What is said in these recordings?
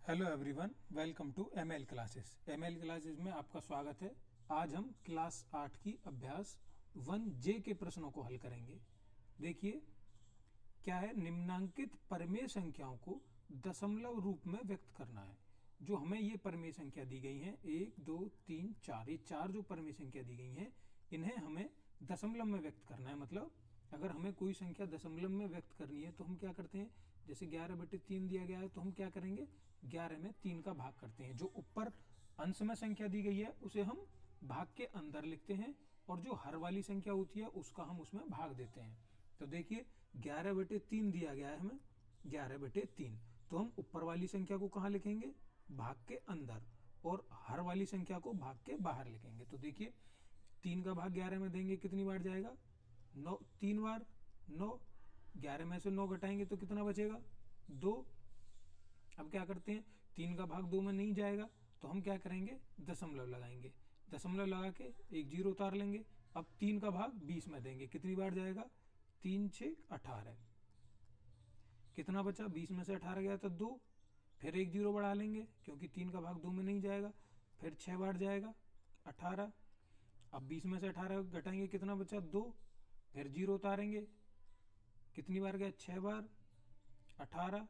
Hello everyone, welcome to ML classes. ML classes में आपका स्वागत है। आज हम क्लास 8 की अभ्यास 1J के प्रश्नों को हल करेंगे। देखिए क्या है, निम्नांकित परिमेय संख्याओं को दशमलव रूप में व्यक्त करना है। जो हमें ये परिमेय संख्या दी गई हैं 1 2 3 4, ये चार जो परिमेय संख्या दी गई हैं इन्हें हमें दशमलव में व्यक्त करना है। मतलब अगर हमें कोई संख्या दशमलव में व्यक्त करनी है तो हम क्या करते हैं, जैसे 11/3 दिया गया है तो हम क्या करेंगे, 11 में 3 का भाग करते हैं। जो ऊपर अंश में संख्या दी गई है उसे हम भाग के अंदर लिखते हैं और जो हर वाली संख्या होती है उसका हम उसमें भाग देते हैं। तो देखिए 11/3 दिया गया है हमें, 11/3, तो हम ऊपर वाली संख्या को कहाँ लिखेंगे, भाग के अंदर, और हर वाली संख्या को भाग के बाहर लिखेंगे। तो देखिए 3 का भाग 11 में देंगे, कितनी बार जाएगा, 9, 3 बार 9। 11 में से 9 घटाएंगे तो कितना बचेगा, 2। अब क्या करते हैं, 3 का भाग 2 में नहीं जाएगा तो हम क्या करेंगे, दशमलव लगाएंगे। दशमलव लगा के एक जीरो उतार लेंगे। अब 3 का भाग 20 में देंगे, कितनी बार जाएगा, 3 6 18। कितना बचा, 20 में से 18 गया तो 2। फिर एक जीरो बढ़ा लेंगे क्योंकि 3 का भाग 2 में नहीं जाएगा। फिर 6 बार जाएगा 18। अब 20 में से 18 घटाएंगे, कितना बचा, 2। फिर जीरो उतारेंगे, कितनी बार गया, 6 बार 18।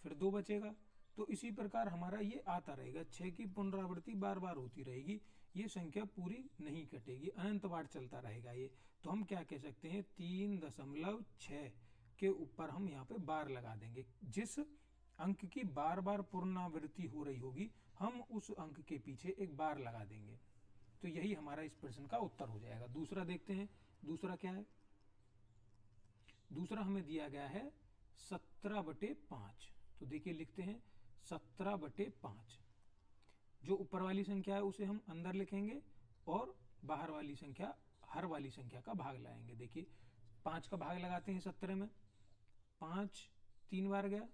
फिर 2 बचेगा। तो इसी प्रकार हमारा ये आता रहेगा, 6 की पुनरावृत्ति बार बार होती रहेगी। ये संख्या पूरी नहीं कटेगी, अनंत बार चलता रहेगा ये। तो हम क्या कह सकते हैं, 3.6 के ऊपर हम यहाँ पे बार लगा देंगे। जिस अंक की बार बार पुनरावृत्ति हो रही होगी हम उस अंक के पीछे एक बार लगा देंगे। तो यही हमारा इस प्रश्न का उत्तर हो जाएगा। दूसरा देखते हैं, दूसरा क्या है। दूसरा हमें दिया गया है 17/5। तो देखिए लिखते हैं 17/5। जो ऊपर वाली संख्या है उसे हम अंदर लिखेंगे और बाहर वाली संख्या, हर वाली संख्या का भाग लाएंगे। देखिए 5 का भाग लगाते हैं 17 में, 5 3 बार गया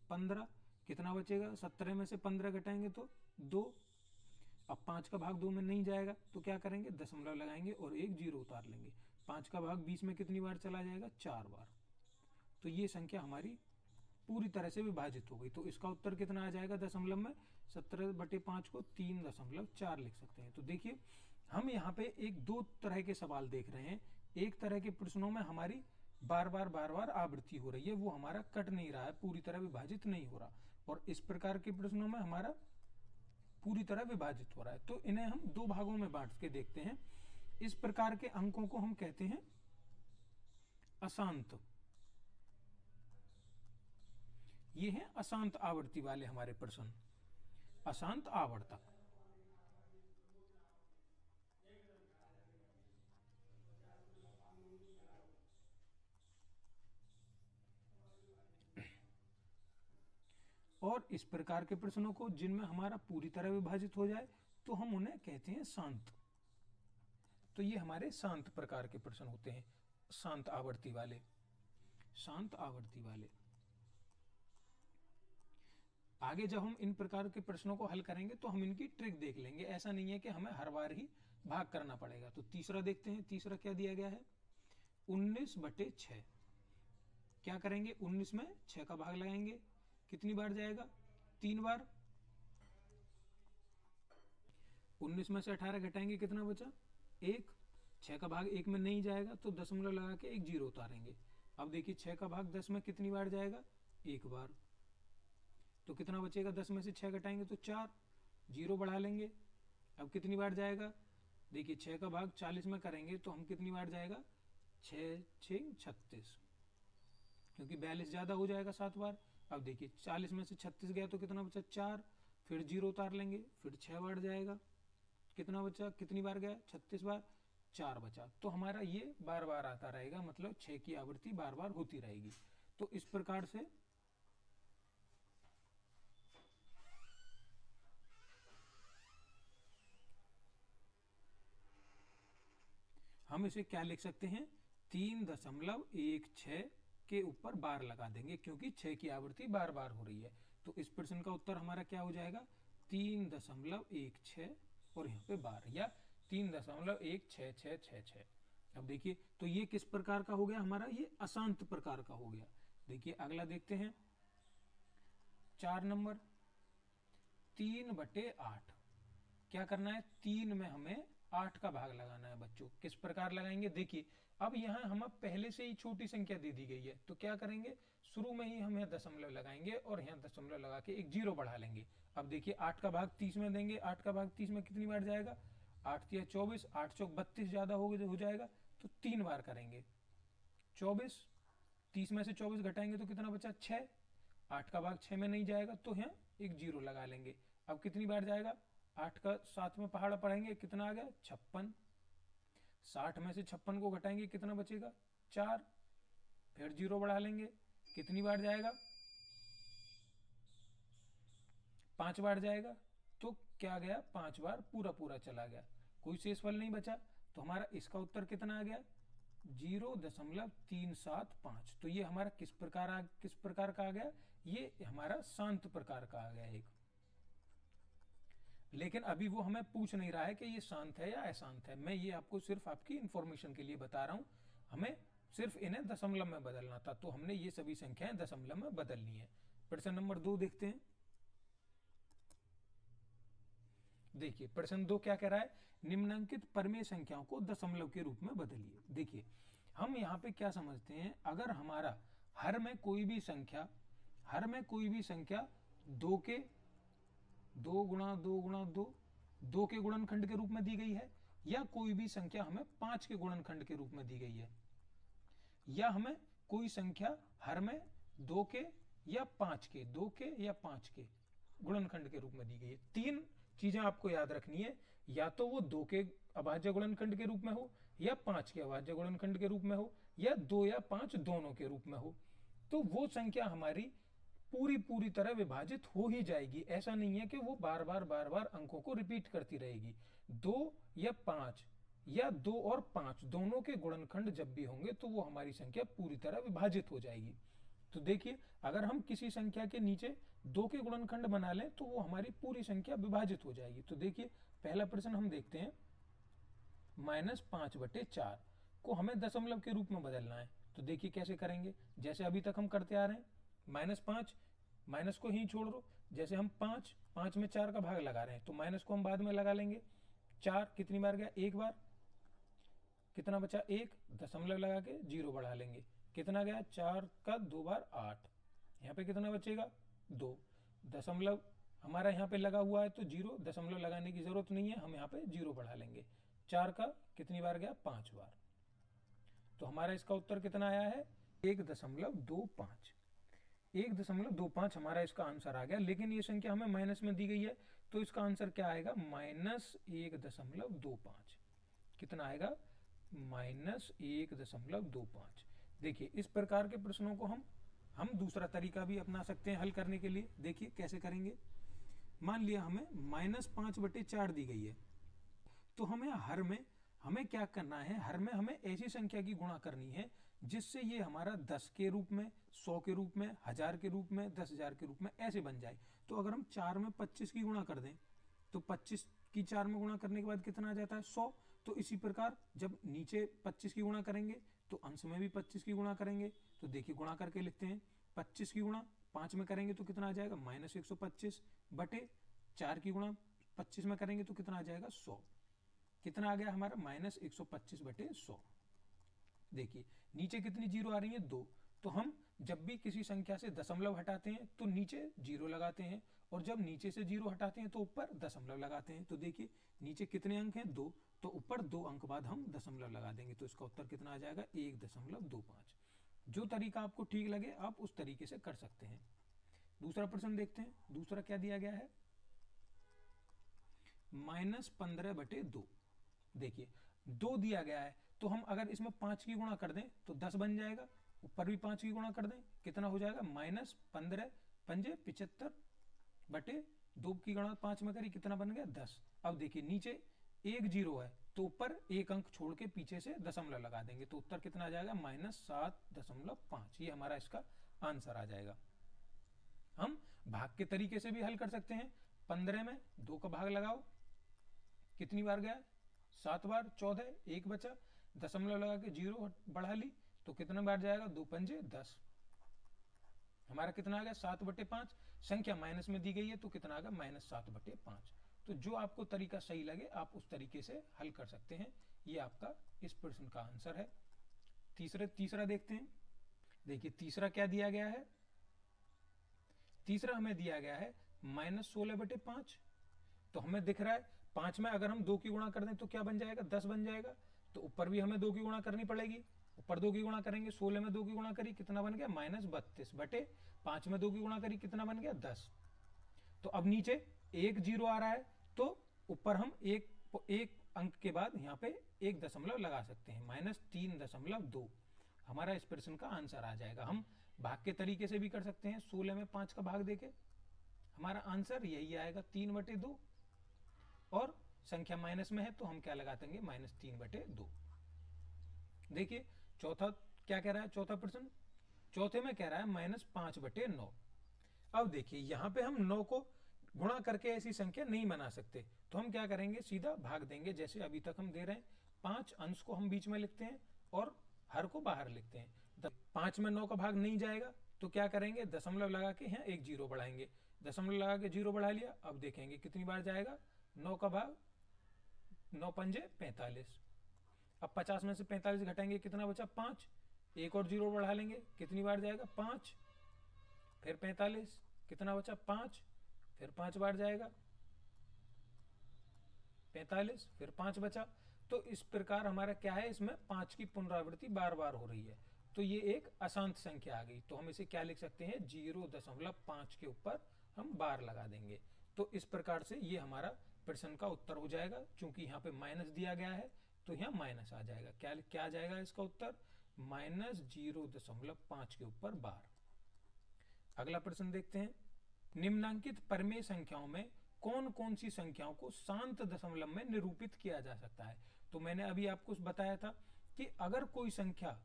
15। कितना बचेगा, 17 में से 15 घटाएंगे तो 2। अब 5 का भाग 2 में नहीं जाएगा तो क्या करेंगे, दशमलव लगाएंगे और एक जीरो उतार लेंगे। 5 का भाग 20 में कितनी बार चला जाएगा, 4 बार। तो ये संख्या हमारी पूरी तरह से विभाजित हो गई। तो इसका उत्तर कितना आ जाएगा दशमलव में, 17/5 को 3.4 लिख सकते हैं। तो देखिए हम यहाँ पे एक दो तरह के सवाल देख रहे हैं। एक तरह के प्रश्नों में हमारी बार बार आवृत्ति हो रही है, वो हमारा कट नहीं रहा है, पूरी तरह विभाजित नहीं हो रहा। और इस प्रकार के प्रश्नों में हमारा पूरी तरह विभाजित हो रहा है। तो इन्हें हम दो भागों में बांट के देखते हैं। इस प्रकार के अंकों को हम कहते हैं अशांत। ये हैं अशांत आवृत्ति वाले हमारे प्रश्न, अशांत आवर्तक। और इस प्रकार के प्रश्नों को जिनमें हमारा पूरी तरह विभाजित हो जाए तो हम उन्हें कहते हैं शांत। तो ये हमारे शांत प्रकार के प्रश्न होते हैं, शांत आवर्ती वाले, शांत आवर्ती वाले। आगे जब हम इन प्रकार के प्रश्नों को हल करेंगे तो हम इनकी ट्रिक देख लेंगे। ऐसा नहीं है कि हमें हर बार ही भाग करना पड़ेगा। तो तीसरा देखते हैं, तीसरा क्या दिया गया है, 19/6। क्या करेंगे, 19 में 6 का भाग लगाएंगे, कितनी बार जाएगा, 3 बार। 19 में से 18 घटाएंगे, कितना बचा, 1। 6 का भाग 1 में नहीं जाएगा तो दशमलव लगा के एक जीरो उतारेंगे। अब देखिए 6 का भाग 10 में कितनी बार जाएगा, 1 बार। तो कितना बचेगा, 10 में से 6 घटाएंगे तो 4, जीरो बढ़ा लेंगे। अब कितनी बार जाएगा, देखिए 6 का भाग 40 में करेंगे तो हम कितनी बार जाएगा, 6 6 36, क्योंकि 42 ज़्यादा हो जाएगा 7 बार। अब देखिए 40 में से 36 गया तो कितना बचा, 4। फिर जीरो उतार लेंगे, फिर 6 बार जाएगा, कितना बचा, कितनी बार गया, 36 बार, 4 बचा। तो हमारा ये बार बार आता रहेगा, मतलब 6 की आवृत्ति बार बार होती रहेगी। तो इस प्रकार से हम इसे क्या लिख सकते हैं, 3.16 के ऊपर बार लगा देंगे क्योंकि 6 की आवृत्ति बार बार हो रही है। तो इस प्रश्न का उत्तर हमारा क्या हो जाएगा, 3.16 और यहाँ पे बार, या 3.166666। अब देखिए तो ये किस प्रकार का हो गया हमारा, ये अशांत प्रकार का हो गया। देखिए अगला देखते हैं 4 नंबर। 3/8। क्या करना है, 3 में हमें 8 का भाग लगाना है बच्चों। किस प्रकार लगाएंगे, देखिए अब यहाँ हमें पहले से ही छोटी संख्या दे दी गई है, तो क्या करेंगे, शुरू में ही हम यहाँ दशमलव लगाएंगे और यहाँ दशमलव लगा के एक 0 बढ़ा लेंगे। अब देखिए 8 का भाग 30 में देंगे, 8 का भाग 30 में कितनी बार जाएगा, 8 तिया 24, 8 चौक 32 ज्यादा हो जाएगा, तो 3 बार करेंगे। 24, 30 में से 24 घटाएंगे तो कितना बचा, 6। 8 का भाग 6 में नहीं जाएगा तो यहाँ एक 0 लगा लेंगे। अब कितनी बार जाएगा, 8 का 7 में पहाड़ा पढ़ेंगे, कितना आ गया, 56। 60 में से 56 को घटाएंगे, कितना बचेगा, 4। फिर 0 बढ़ा लेंगे, कितनी बार जाएगा, 5 बार जाएगा। तो क्या गया, 5 बार पूरा चला गया, कोई शेष फल नहीं बचा। तो हमारा इसका उत्तर कितना आ गया, 0.375। तो ये हमारा किस प्रकार का आ गया, ये हमारा शांत प्रकार का आ गया एक। लेकिन अभी वो हमें पूछ नहीं रहा है कि ये शांत है या अशांत है, मैं ये आपको सिर्फ आपकी इंफॉर्मेशन के लिए बता रहा हूं। हमें सिर्फ इन्हें दशमलव में बदलना था, तो हमने ये सभी संख्याएं दशमलव में बदलनी है। प्रश्न नंबर 2 देखते हैं। देखिए प्रश्न 2 क्या कह रहा है, निम्नलिखित परमेय संख्याओं को दशमलव के रूप में बदलिए। देखिए हम यहाँ पे क्या समझते हैं, अगर हमारा हर में कोई भी संख्या 2 के 2 गुणा 2 गुणा 2 के गुणनखंड के रूप में दी गई है, या कोई भी संख्या हमें 5 के गुणनखंड के रूप में दी गई है, या हमें कोई संख्या हर में 2 के या 5 के गुणनखंड के रूप में दी गई है। 3 चीजें आपको याद रखनी है, या तो वो 2 के अभाज्य गुणनखंड के रूप में हो, या 5 के अभाज्य गुणनखंड के रूप में हो, या 2 या 5 दोनों के रूप में हो। तो वो संख्या हमारी पूरी तरह विभाजित हो ही जाएगी। ऐसा नहीं है कि वो बार बार अंकों को रिपीट करती रहेगी। 2 या 5 या 2 और 5 दोनों के गुणनखंड जब भी होंगे तो वो हमारी संख्या पूरी तरह विभाजित हो जाएगी। तो देखिए अगर हम किसी संख्या के नीचे 2 के गुणनखंड बना लें तो वो हमारी पूरी संख्या विभाजित हो जाएगी। तो देखिए पहला प्रश्न हम देखते हैं, -5/4 को हमें दशमलव के रूप में बदलना है। तो देखिए कैसे करेंगे, जैसे अभी तक हम करते आ रहे हैं, -5 माइनस को ही छोड़ दो। जैसे हम 5 में 4 का भाग लगा रहे हैं तो माइनस को हम बाद में लगा लेंगे। 4 कितनी बार गया, एक बार, कितना बचा 1, दशमलव लगा के 0 बढ़ा लेंगे, कितना गया 4 का 2 बार 8, यहाँ पे कितना बचेगा 2। दशमलव हमारा यहाँ पे लगा हुआ है तो 0, दशमलव लगाने की जरूरत नहीं है, हम यहाँ पे 0 बढ़ा लेंगे। 4 का कितनी बार गया, 5 बार। तो हमारा इसका उत्तर कितना आया है, 1.25। 1.25 हमारा इसका आंसर आ गया। लेकिन ये संख्या हमें माइनस में दी गई है तो इसका आंसर क्या आएगा, -1.25। कितना आएगा, -1.25। देखिए इस प्रकार के प्रश्नों को हम दूसरा तरीका भी अपना सकते हैं हल करने के लिए। देखिए कैसे करेंगे, मान लिया हमें -5/4 दी गई है, तो हमें क्या करना है, हर में हमें ऐसी संख्या की गुणा करनी है जिससे ये हमारा 10 के रूप में, 100 के रूप में, 1000 के रूप में, 10,000 के रूप में ऐसे बन जाए। तो अगर हम 4 में 25 की गुणा कर दें तो 25 की 4 में गुणा करने के बाद कितना आ जाता है, 100। तो इसी प्रकार जब नीचे 25 की गुणा करेंगे तो अंश में भी 25 की गुणा करेंगे। तो देखिए गुणा करके लिखते हैं, 25 की गुणा 5 में करेंगे तो कितना आ जाएगा, -125/4 की गुणा 25 में करेंगे तो कितना आ जाएगा, 100। कितना आ गया हमारा, -125/100। देखिए नीचे कितनी 0 आ रही है, 2। तो हम जब भी किसी संख्या से दशमलव हटाते हैं तो नीचे 0 लगाते हैं, और जब नीचे से 0 हटाते हैं तो ऊपर दशमलव लगाते हैं। तो देखिए नीचे कितने अंक हैं, 2, तो ऊपर 2 अंक बाद हम दशमलव लगा देंगे। तो इसका उत्तर कितना आ जाएगा, 1.25। जो तरीका आपको ठीक लगे आप उस तरीके से कर सकते हैं। दूसरा प्रश्न देखते हैं। दूसरा क्या दिया गया है, -15/2। देखिए 2 दिया गया है तो हम अगर इसमें 5 की गुणा कर दें तो 10 बन जाएगा, ऊपर भी 5 की गुणा कर दें कितना हो जाएगा, -15 पंजे 75/2 की गुणा 5 में करी कितना बन गया, 10। अब देखिए नीचे एक 0 है तो ऊपर एक अंक छोड़ के पीछे से दशमलव लगा देंगे तो उत्तर कितना आ जाएगा, -7.5। ये हमारा इसका आंसर आ जाएगा। हम भाग के तरीके से भी हल कर सकते हैं। 15 में 2 का भाग लगाओ, कितनी बार गया, 7 बार, 14, 1 बचा, दशमलव लगा के 0 बढ़ा ली तो कितना बार जाएगा, 2 पंजे 10। हमारा कितना आ गया, 7/5। संख्या माइनस में दी गई है तो कितना आएगा -7/5। तो जो आपको तरीका सही लगे आप उस तरीके से हल कर सकते हैं। ये आपका इस प्रश्न का आंसर है। तीसरा देखते हैं। देखिए तीसरा क्या दिया गया है। तीसरा हमें दिया गया है -16/5। तो हमें दिख रहा है 5 में अगर हम 2 की गुणा कर दें तो क्या बन जाएगा, 10 बन जाएगा। तो ऊपर भी हमें 2 की गुणा करनी पड़ेगी। ऊपर 2 की गुणा करेंगे, 16 में 2 की गुणा करी कितना बन गया -32/5 में 2 की गुणा करी कितना बन गया 10। तो अब नीचे एक जीरो आ रहा है तो ऊपर हम एक अंक के बाद यहाँ पे एक दशमलव लगा सकते हैं, -3.2 हमारा इस प्रश्न का आंसर आ जाएगा। हम भाग के तरीके से भी कर सकते हैं, 16 में 5 का भाग देके हमारा आंसर यही आएगा 3/2। और संख्या माइनस में है तो हम क्या लगा देंगे -3/2। देखिए चौथा क्या कह रहा है। चौथा प्रश्न, चौथे में कह रहा है -5/9। अब देखिए यहाँ पे हम 9 को गुणा करके ऐसी संख्या नहीं बना सकते, तो हम क्या करेंगे, सीधा भाग देंगे। जैसे अभी तक हम दे रहे हैं, 5 अंश को हम बीच में लिखते हैं और हर को बाहर लिखते हैं। 5 में 9 का भाग नहीं जाएगा तो क्या करेंगे, दशमलव लगा के यहाँ एक जीरो बढ़ाएंगे। दशमलव लगा के जीरो बढ़ा लिया। अब देखेंगे कितनी बार जाएगा, 9 का भाग 9 पंजे 45। अब 50 में से 45 घटाएंगे कितना बचा 5। एक और जीरो बढ़ा लेंगे, कितनी बार जाएगा 5, फिर 45 कितना बचा 5, फिर 5 बार जाएगा 45, फिर 5 बचा। तो इस प्रकार हमारा क्या है, इसमें 5 की पुनरावृत्ति बार बार हो रही है। तो ये एक अशांत संख्या आ गई। तो हम इसे क्या लिख सकते हैं, 0.5 के ऊपर हम बार लगा देंगे। तो इस प्रकार से ये हमारा प्रश्न का उत्तर हो जाएगा। चूंकि यहाँ पे माइनस दिया गया है तो यहाँ माइनस आ जाएगा। क्या आ जाएगा इसका उत्तर, -0.5 के ऊपर बार। अगला प्रश्न देखते हैं। निम्नांकित परमेय संख्याओं में कौन कौन सी संख्याओं को शांत दशमलव में निरूपित किया जा सकता है। तो मैंने अभी आपको बताया था कि अगर कोई संख्या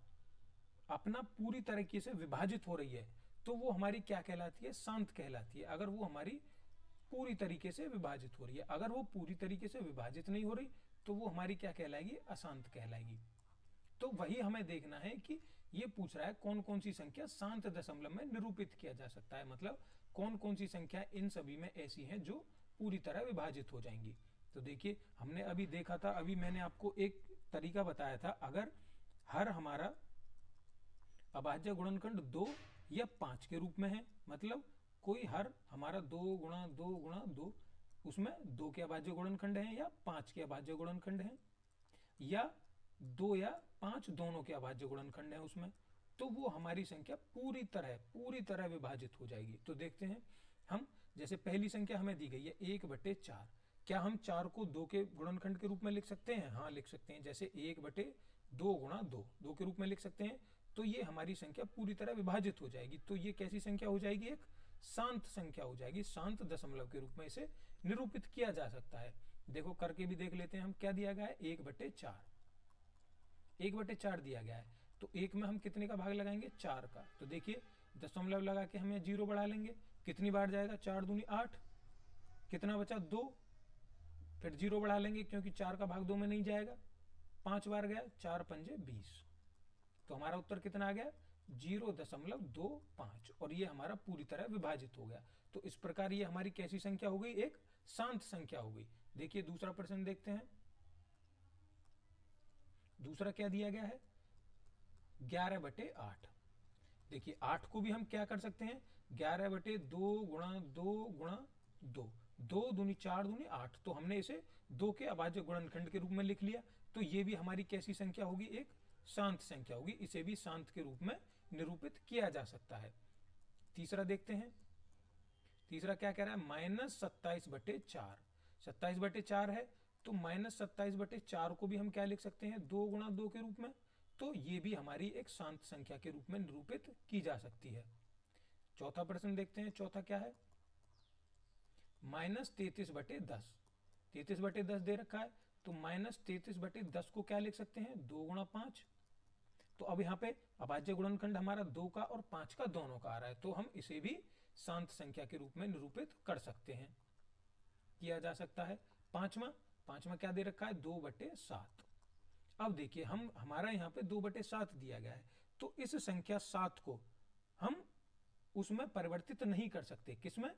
अपना पूरी तरीके से विभाजित हो रही है तो वो हमारी क्या कहलाती है, शांत कहलाती है। अगर वो हमारी पूरी तरीके से विभाजित हो रही है, अगर वो पूरी तरीके से विभाजित नहीं हो रही तो वो हमारी क्या कहलाएगी, अशांत कहलाएगी। तो वही हमें देखना है कि ये पूछ रहा है कौन कौन सी संख्या शांत दशमलव में निरूपित किया जा सकता है, मतलब कौन कौन सी संख्या इन सभी में ऐसी हैं जो पूरी तरह विभाजित हो जाएंगी। तो देखिए हमने अभी देखा था, अभी मैंने आपको एक तरीका बताया था। अगर हर हमारा अभाज्य गुणनखंड 2 या 5 के रूप में है, मतलब कोई हर हमारा 2 गुणा 2 गुणा 2, उसमें 2 के अभाज्य गुणनखंड हैं या 5 के अभाज्य गुणनखंड हैं, या 2 या 5 दोनों के अभाज्य गुणनखंड हैं उसमें, तो वो हमारी संख्या पूरी तरह विभाजित हो जाएगी। तो देखते हैं हम, जैसे पहली संख्या हमें दी गई है 1/4। क्या हम 4 को 2 के गुणनखंड के रूप में लिख सकते हैं? हाँ लिख सकते हैं। जैसे 1/2 गुणा 2 के रूप में लिख सकते हैं। तो ये हमारी संख्या पूरी तरह विभाजित हो जाएगी। तो ये कैसी संख्या हो जाएगी, एक शांत संख्या हो जाएगी। शांत दशमलव के रूप में इसे निरूपित किया जा सकता है। देखो करके भी देख लेते हैं हम। क्या दिया गया है, 1/4। 1/4 दिया गया है तो एक में हम कितने का भाग लगाएंगे, 4 का। तो देखिए दशमलव लगा के हमें जीरो बढ़ा लेंगे, कितनी बार जाएगा, 4 दूनी 8, कितना बचा 2, फिर जीरो बढ़ा लेंगे क्योंकि 4 का भाग 2 में नहीं जाएगा, 5 बार गया, 4 पंजे 20। तो हमारा उत्तर कितना आ गया, 0.25। और ये हमारा पूरी तरह विभाजित हो गया। तो इस प्रकार ये हमारी कैसी संख्या हो गई, एक शांत संख्या हो गई। देखिए दूसरा प्रश्न देखते हैं। दूसरा क्या दिया गया है, 11/8। देखिए 8 को भी हम क्या कर सकते हैं, 11/2 गुणा 2 गुणा 2, 2 दूनी 4 दूनी 8। तो हमने इसे 2 के अभाज्य गुणनखंड के रूप में लिख लिया। तो ये भी हमारी कैसी संख्या होगी, एक शांत संख्या होगी। इसे भी शांत के रूप में निरूपित किया जा सकता है। तीसरा देखते हैं। तीसरा क्या कह रहा है, -27/4। 27/4 है तो -27/4 को भी हम क्या लिख सकते हैं, 2 गुणा 2 के रूप में। तो ये भी हमारी एक शांत संख्या के रूप में निरूपित की जा सकती है। चौथा प्रश्न देखते हैं। चौथा क्या है, -33/10। 33/10 दे रखा है तो -33/10 को क्या लिख सकते हैं, 2 गुणा 5। तो अब यहाँ पे अभाज्य गुणनखंड हमारा 2 का और 5 का दोनों का आ रहा है, तो हम इसे भी शांत संख्या के रूप में निरूपित कर सकते हैं, किया जा सकता है। पांचवा क्या दे रखा है, 2/7। अब देखिए हमारा यहाँ पे 2/7 दिया गया है। तो इस संख्या 7 को हम उसमें परिवर्तित नहीं कर सकते। किसमें?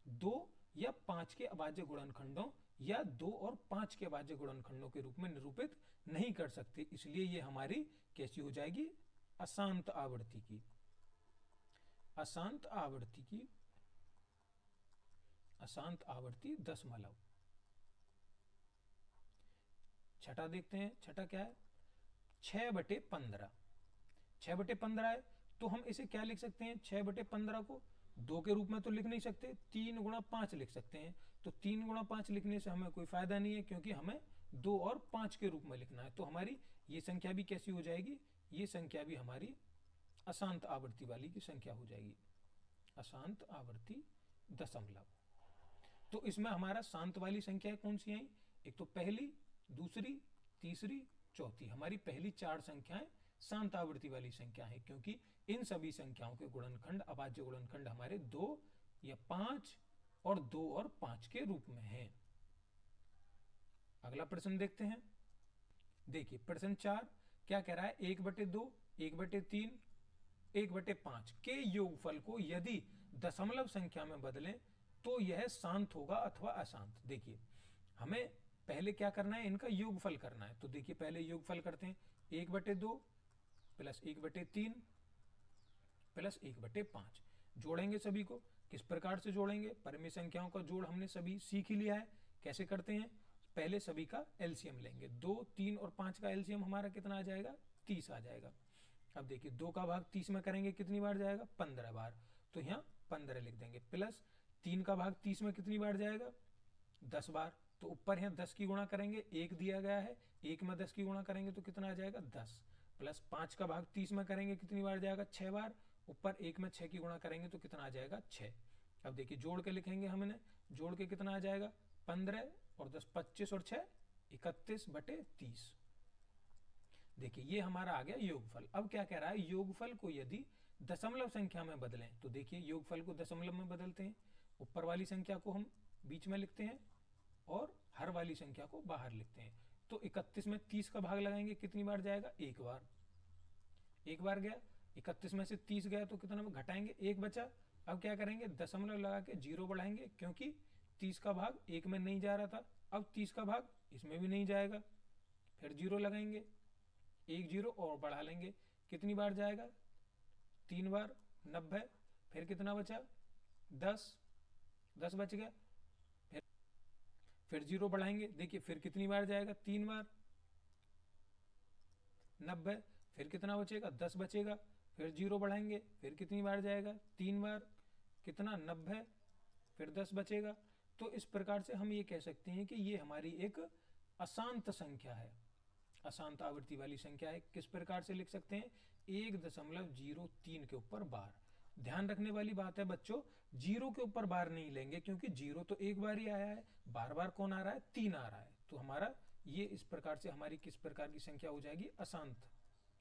2 या 5 के अभाज्य गुणनखंडों या 2 और 5 के अभाज्य गुणनखंडों के रूप में निरूपित नहीं कर सकते। इसलिए ये हमारी कैसी हो जाएगी? अशांत आवृत्ति की। अशांत आवृत्ति की अशांत आवर्ती दशमलव। छठा देखते हैं, छठा क्या है? 6/15। 6/15 है तो हम इसे क्या लिख सकते हैं? 6/15 को 2 के रूप में तो लिख नहीं सकते, 3 गुणा 5 लिख सकते हैं। तो 3 गुणा 5 लिखने से हमें कोई फायदा नहीं है, क्योंकि हमें 2 और 5 के रूप में लिखना है। तो हमारी ये संख्या भी कैसी हो जाएगी? ये संख्या भी हमारी अशांत आवर्ती वाली की संख्या हो जाएगी, अशांत आवर्ती दशमलव। तो इसमें हमारा शांत वाली संख्या कौन सी आई? एक तो पहली, दूसरी, तीसरी, चौथी। हमारी पहली 4 संख्याएं शांत आवृत्ति वाली संख्या है, क्योंकि इन सभी संख्याओं के गुणनखंड, अभाज्य गुणनखंड हमारे 2 या 5 और 2 और 5 के रूप में हैं। अगला प्रश्न देखते हैं। देखिए प्रश्न 4 क्या कह रहा है? 1/2, 1/3, 1/5 के योगफल को यदि दशमलव संख्या में बदलें तो यह शांत होगा अथवा अशांत। देखिए हमें पहले क्या करना है? इनका योगफल करना है। तो देखिए पहले योगफल करते हैं। 1/2 प्लस 1/3 प्लस 1/5 जोड़ेंगे सभी को। किस प्रकार से जोड़ेंगे? परिमेय संख्याओं का जोड़ हमने सभी सीख ही लिया है। कैसे करते हैं? पहले सभी का एलसीएम लेंगे। 2, 3 और 5 का एलसीएम हमारा कितना आ जाएगा? 30 आ जाएगा। अब देखिए 2 का भाग 30 में करेंगे, कितनी बार जाएगा? 15 बार। तो यहाँ 15 लिख देंगे। प्लस 3 का भाग 30 में कितनी बार जाएगा? 10 बार। तो ऊपर यहाँ 10 की गुणा करेंगे, 1 दिया गया है, 1 में 10 की गुणा करेंगे तो कितना आ जाएगा? 10। प्लस 5 का भाग 30 में करेंगे, कितनी बार जाएगा? 6 बार। ऊपर 1 में 6 की गुणा करेंगे तो कितना आ जाएगा? 6। अब देखिए जोड़ के लिखेंगे हमने, जोड़ के कितना आ जाएगा? 15 और 10 25 और 6 31/30। देखिए ये हमारा आ गया योगफल। अब क्या कह रहा है? योगफल को यदि दशमलव संख्या में बदलें, तो देखिए योगफल को दशमलव में बदलते हैं। ऊपर वाली संख्या को हम बीच में लिखते हैं और हर वाली संख्या को बाहर लिखते हैं। तो 31 में 30 का भाग लगाएंगे, कितनी बार जाएगा? 1 बार। 1 बार गया। 31 में से 30 गया तो कितना घटाएंगे? 1 बचा। अब क्या करेंगे? दशमलव लगा के 0 बढ़ाएंगे, क्योंकि 30 का भाग 1 में नहीं जा रहा था। अब 30 का भाग इसमें भी नहीं जाएगा। फिर 0 लगाएंगे, 1 0 और बढ़ा लेंगे, कितनी बार जाएगा? 3 बार। 90। फिर कितना बचा? 10 बच गया। फिर 0 बढ़ाएंगे, देखिए फिर कितनी बार जाएगा? 3 बार। 90। फिर कितना बचेगा? 10 बचेगा। फिर 0 बढ़ाएंगे, फिर कितनी बार जाएगा? 3 बार। कितना? 90। फिर 10 बचेगा। तो इस प्रकार से हम ये कह सकते हैं कि ये हमारी एक अशांत संख्या है, अशांत आवृत्ति वाली संख्या है। किस प्रकार से लिख सकते हैं? 1.03 के ऊपर बार। ध्यान रखने वाली बात है बच्चों, 0 के ऊपर बार नहीं लेंगे, क्योंकि 0 तो एक बार ही आया है, बार बार कौन आ रहा है? 3 आ रहा है। तो हमारा ये इस प्रकार से हमारी किस प्रकार की संख्या हो जाएगी?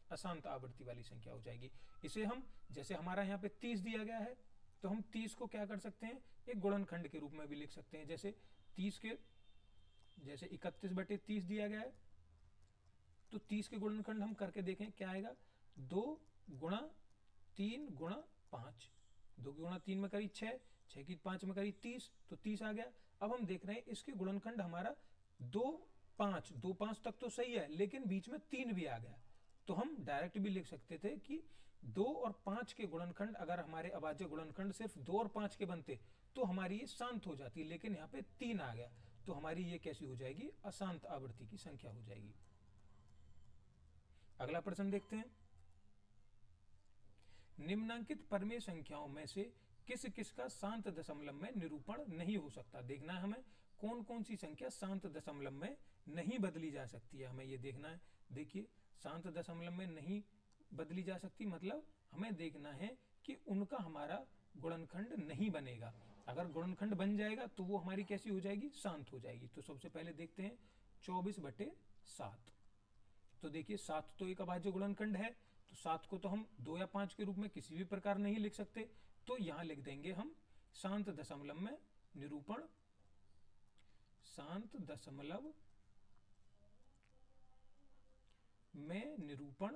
अशांत आवृत्ति वाली संख्या हो जाएगी। इसे हम, जैसे हमारा यहाँ पे 30 दिया गया है, तो हम 30 को क्या कर सकते हैं? एक गुणनखंड के रूप में भी लिख सकते हैं। जैसे 30 के, जैसे 31/30 दिया गया है, तो 30 के गुणनखंड हम करके देखें क्या आएगा? 2 गुणा 3 गुणा 5। 2 की गुणा 3 में करी 6, 6 की 5 में करी 30, तो 30 आ गया। अब हम देख रहे हैं इसके गुणनखंड हमारा 2 5, 2 5 तक तो सही है, लेकिन बीच में 3 भी आ गया। तो हम डायरेक्ट भी लिख सकते थे कि 2 और 5 के गुणनखंड, अगर हमारे अभाज्य गुणनखंड सिर्फ 2 और 5 के बनते तो हमारी ये शांत हो जाती, लेकिन यहाँ पे 3 आ गया, तो हमारी ये कैसी हो जाएगी? अशांत आवृत्ति की संख्या हो जाएगी। अगला प्रश्न देखते हैं। निम्नांकित परिमेय संख्याओं में से किस किस का शांत दशमलव में निरूपण नहीं हो सकता? देखना है हमें कौन कौन सी संख्या शांत दशमलव में नहीं बदली जा सकती है, हमें ये देखना है। देखिए शांत दशमलव में नहीं बदली जा सकती मतलब हमें देखना है कि उनका हमारा गुणनखंड नहीं बनेगा। अगर गुणनखंड बन जाएगा तो वो हमारी कैसी हो जाएगी? शांत हो जाएगी। तो सबसे पहले देखते हैं 24/7। तो देखिए 7 तो एक अभाज्य गुणनखंड है, तो 7 को तो हम 2 या 5 के रूप में किसी भी प्रकार नहीं लिख सकते। तो यहां लिख देंगे हम शांत दशमलव में निरूपण, शांत दशमलव में निरूपण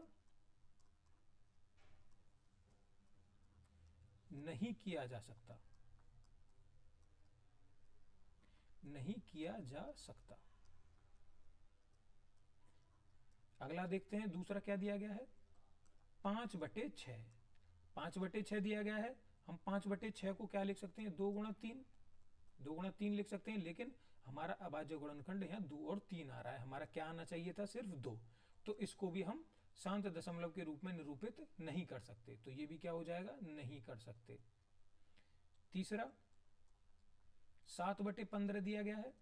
नहीं किया जा सकता, नहीं किया जा सकता। अगला देखते हैं, दूसरा क्या दिया गया है, 5/6। 5/6 दिया गया है, हम 5/6 को क्या लिख सकते हैं, 2 × 3, 2 × 3 लिख सकते हैं। लेकिन हमारा अभाज्य गुणनखंड यहाँ 2 और 3 आ रहा है, हमारा क्या आना चाहिए था, सिर्फ 2। तो इसको भी हम शांत दशमलव के रूप में निरूपित नहीं कर सकते, तो ये भी क्या हो जाएगा, नहीं कर सकते। तीसरा 7/15 दिया गया है।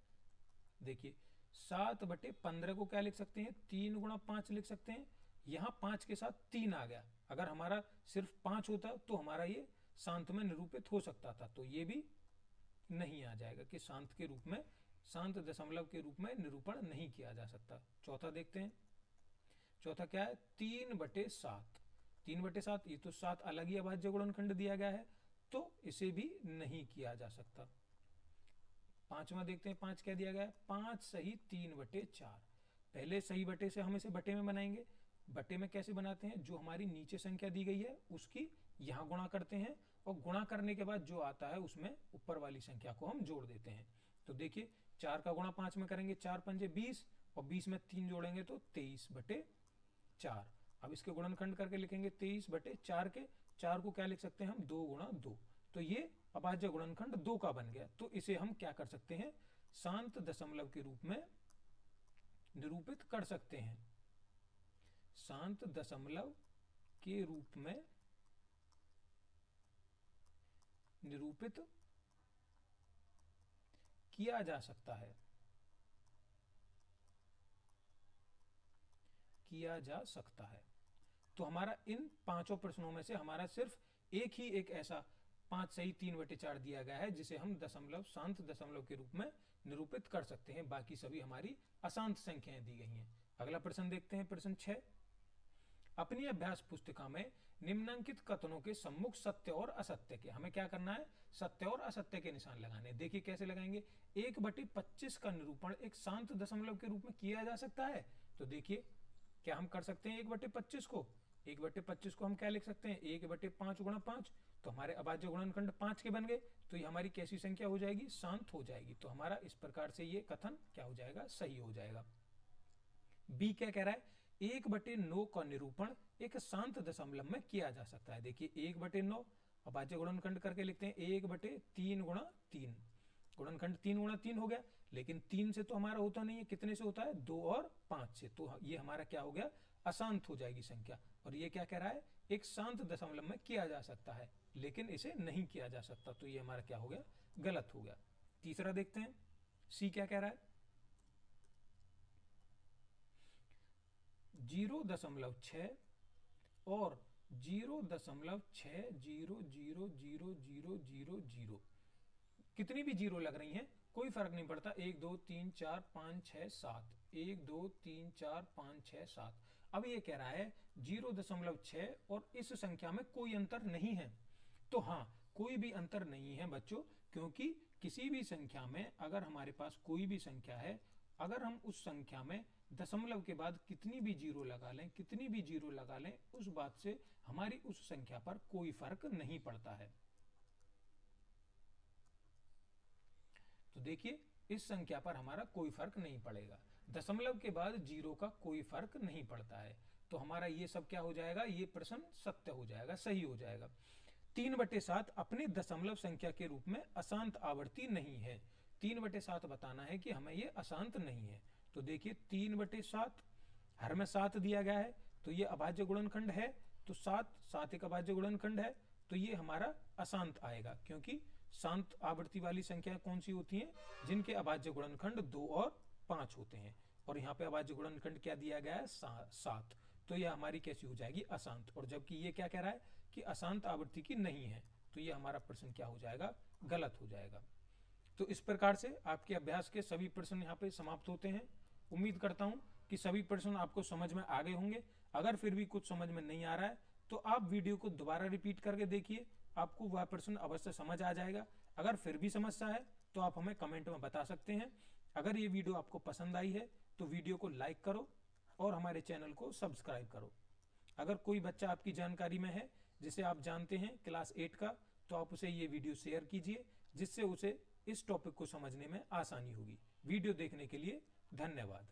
देखिए 7/15 को क्या लिख सकते हैं, 3 × 5 लिख सकते हैं। यहाँ 5 के साथ 3 आ गया, अगर हमारा सिर्फ 5 होता तो हमारा ये शांत में निरूपित हो सकता था, तो ये भी नहीं आ जाएगा कि शांत के रूप में, शांत दशमलव के रूप में निरूपण नहीं किया जा सकता। चौथा देखते हैं, चौथा क्या है, 3/7। 3/7 ये तो 7 अलग ही अभाज्य गुणनखंड दिया गया है, तो इसे भी नहीं किया जा सकता। पांचवा देखते हैं, 5 क्या दिया गया है, 5 सही 3/4। पहले सही बटे से हम इसे बटे में बनाएंगे। बटे में कैसे बनाते हैं, जो हमारी नीचे संख्या दी गई है उसकी यहाँ गुणा करते हैं, और गुणा करने के बाद जो आता है उसमें ऊपर वाली संख्या को हम जोड़ देते हैं। तो देखिए 4 का गुणा 5 में करेंगे, 4 पंजे 20, और 20 में 3 जोड़ेंगे तो 23/4। अब इसके गुणनखंड करके लिखेंगे 23/4 के 4 को क्या लिख सकते हैं हम, 2 × 2। तो ये अभाज्य गुणनखंड 2 का बन गया। तो इसे हम क्या कर सकते हैं, शांत दशमलव के रूप में निरूपित कर सकते हैं, शांत दशमलव के रूप में निरूपित किया जा सकता है, किया जा सकता है। तो हमारा इन पांचों प्रश्नों में से हमारा सिर्फ एक ही एक ऐसा 5 सही 3/4 दिया गया है जिसे हम दशमलव, शांत दशमलव के रूप में निरूपित कर सकते हैं। बाकी सभी हमारी अशांत संख्याएं दी गई हैं। अगला प्रश्न देखते हैं, प्रश्न 6। अपनी अभ्यास पुस्तिका में निम्नांकित कथनों के सम्मुख सत्य और असत्य के, हमें क्या करना है, सत्य और असत्य के निशान लगाने। देखिए कैसे लगाएंगे, 1/25 का निरूपण एक शांत दशमलव के रूप में किया जा सकता है। तो देखिए क्या हम कर सकते हैं, 1/25 को, 1/25 को हम क्या लिख सकते हैं, 1/5 × 5। तो हमारे अभाज्य गुणनखंड 5 के बन गए, तो ये हमारी कैसी संख्या हो जाएगी, शांत हो जाएगी। तो हमारा इस प्रकार से ये कथन क्या हो जाएगा, सही हो जाएगा। बी क्या कह रहा है, 1/9 का निरूपण एक शांत दशमलव में किया जा सकता है। देखिए 1/9 अभाज्य गुणनखंड करके लिखते हैं, 1/3 × 3, गुणनखंड 3 × 3 हो गया। लेकिन 3 से तो हमारा होता नहीं है, कितने से होता है, 2 और 5 से। तो ये हमारा क्या हो गया, अशांत हो जाएगी संख्या। और ये क्या कह रहा है, एक शांत दशमलव में किया जा सकता है, लेकिन इसे नहीं किया जा सकता। तो ये हमारा क्या हो गया, गलत हो गया। तीसरा देखते हैं, सी क्या कह रहा है, 0.6 और 0.6000000 कितनी भी जीरो लग रही हैं, कोई फर्क नहीं पड़ता। 1 2 3 4 5 6 7, 1 2 3 4 5 6 7। अब ये कह रहा है 0.6 और इस संख्या में कोई अंतर नहीं है। तो हाँ, कोई भी अंतर नहीं है बच्चों, क्योंकि किसी भी संख्या में अगर हमारे पास कोई भी संख्या है, अगर हम उस संख्या में दशमलव के बाद कितनी भी जीरो लगा लें, कितनी भी जीरो लगा लें, उस बात से हमारी उस संख्या पर कोई फर्क नहीं पड़ता है। तो देखिए इस संख्या पर हमारा कोई फर्क नहीं पड़ेगा, दशमलव के बाद जीरो का कोई फर्क नहीं पड़ता है। तो हमारा ये सब क्या हो जाएगा, ये प्रश्न सत्य हो जाएगा, सही हो जाएगा। 3/7 अपने दशमलव संख्या के रूप में अशांत आवर्ती नहीं है। 3/7 बताना है कि हमें ये अशांत नहीं है। तो देखिए 3/7 हर में 7 दिया गया है, तो ये अभाज्य गुणनखंड है। तो 7 एक अभाज्य गुणनखंड है, तो ये हमारा अशांत आएगा, क्योंकि शांत आवर्ती वाली संख्या कौन सी होती है, जिनके अभाज्य गुणनखंड 2 और 5 होते हैं। और यहाँ पे अभाज्य गुणनखंड क्या दिया गया है, 7। तो यह हमारी कैसी हो जाएगी, अशांत। और जबकि ये क्या कह रहा है कि अशांत आवर्ती की नहीं है, तो ये हमारा प्रश्न क्या हो जाएगा, गलत हो जाएगा। तो इस प्रकार से आपके अभ्यास के सभी प्रश्न यहाँ पे समाप्त होते हैं। उम्मीद करता हूँ कि सभी प्रश्न आपको समझ में आ गए होंगे। अगर फिर भी कुछ समझ में नहीं आ रहा है तो आप वीडियो को दोबारा रिपीट करके देखिए, आपको वह प्रश्न अवश्य समझ आ जाएगा। अगर फिर भी समस्या है तो आप हमें कमेंट में बता सकते हैं। अगर ये वीडियो आपको पसंद आई है तो वीडियो को लाइक करो और हमारे चैनल को सब्सक्राइब करो। अगर कोई बच्चा आपकी जानकारी में है जिसे आप जानते हैं क्लास 8 का, तो आप उसे ये वीडियो शेयर कीजिए, जिससे उसे इस टॉपिक को समझने में आसानी होगी। वीडियो देखने के लिए धन्यवाद।